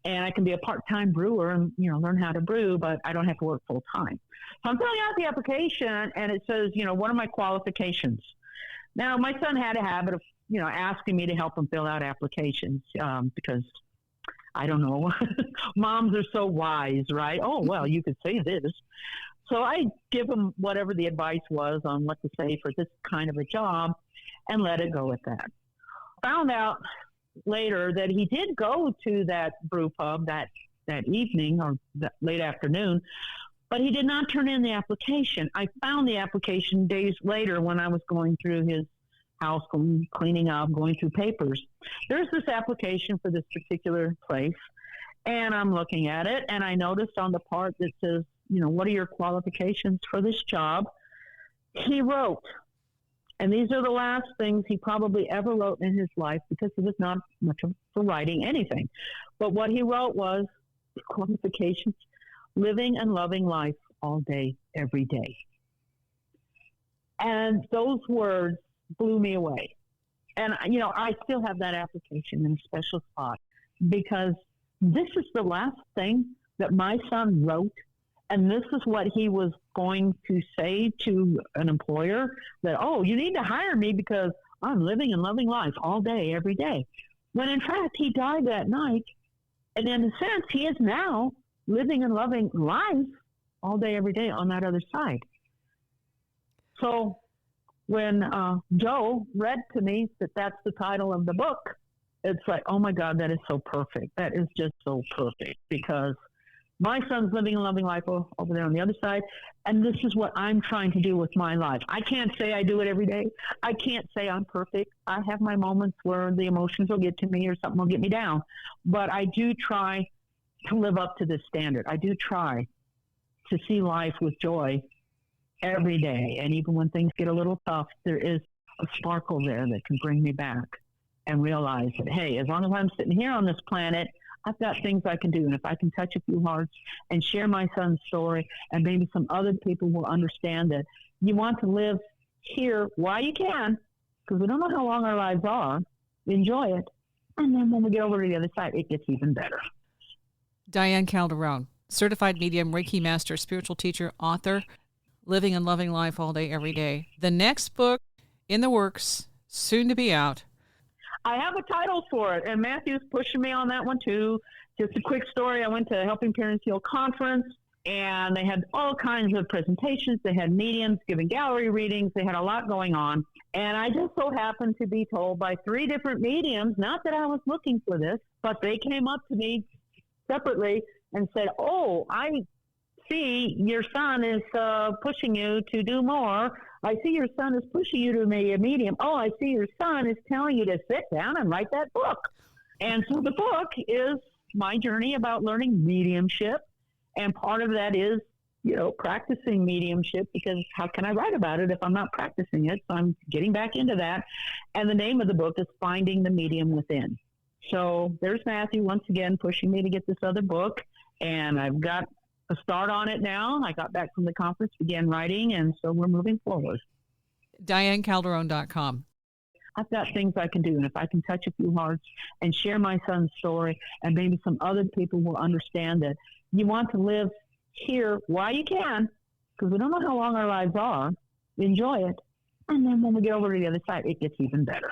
and I can be a part-time brewer and, you know, learn how to brew, but I don't have to work full-time. So I'm filling out the application, and it says, you know, what are my qualifications? Now, my son had a habit of, you know, asking me to help him fill out applications because, I don't know, moms are so wise, right? Oh, well, you could say this. So I give him whatever the advice was on what to say for this kind of a job and let it go at that. Found out later that he did go to that brew pub that evening or that late afternoon, but he did not turn in the application. I found the application days later when I was going through his house, cleaning up, going through papers. There's this application for this particular place, and I'm looking at it, and I noticed on the part that says, you know, what are your qualifications for this job? He wrote, and these are the last things he probably ever wrote in his life because he was not much for writing anything. But what he wrote was qualifications, living and loving life all day, every day. And those words blew me away. And, you know, I still have that application in a special spot because this is the last thing that my son wrote. And this is what he was going to say to an employer that, oh, you need to hire me because I'm living and loving life all day, every day. When in fact, he died that night. And in a sense, he is now living and loving life all day, every day on that other side. So when Joe read to me that that's the title of the book, it's like, oh my God, that is so perfect. That is just so perfect because my son's living and loving life over there on the other side, and this is what I'm trying to do with my life. I can't say I do it every day. I can't say I'm perfect. I have my moments where the emotions will get to me or something will get me down, but I do try to live up to this standard. I do try to see life with joy every day, and even when things get a little tough, there is a sparkle there that can bring me back and realize that, hey, as long as I'm sitting here on this planet, I've got things I can do. And if I can touch a few hearts and share my son's story, and maybe some other people will understand that you want to live here while you can, because we don't know how long our lives are, enjoy it. And then when we get over to the other side, it gets even better. Diane Calderon, certified medium, Reiki master, spiritual teacher, author, living and loving life all day, every day. The next book in the works, soon to be out. I have a title for it, and Matthew's pushing me on that one too. Just a quick story. I went to Helping Parents Heal conference, and they had all kinds of presentations. They had mediums giving gallery readings. They had a lot going on. And I just so happened to be told by 3 different mediums, not that I was looking for this, but they came up to me separately and said, oh, I see your son is pushing you to do more. I see your son is pushing you to be a medium. Oh, I see your son is telling you to sit down and write that book. And so the book is my journey about learning mediumship. And part of that is, you know, practicing mediumship, because how can I write about it if I'm not practicing it? So I'm getting back into that. And the name of the book is Finding the Medium Within. So there's Matthew once again pushing me to get this other book. And I've got a start on it now. I got back from the conference, began writing, and so we're moving forward. DianeCalderon.com. I've got things I can do, and if I can touch a few hearts and share my son's story, and maybe some other people will understand that you want to live here while you can, because we don't know how long our lives are, enjoy it, and then when we get over to the other side, it gets even better.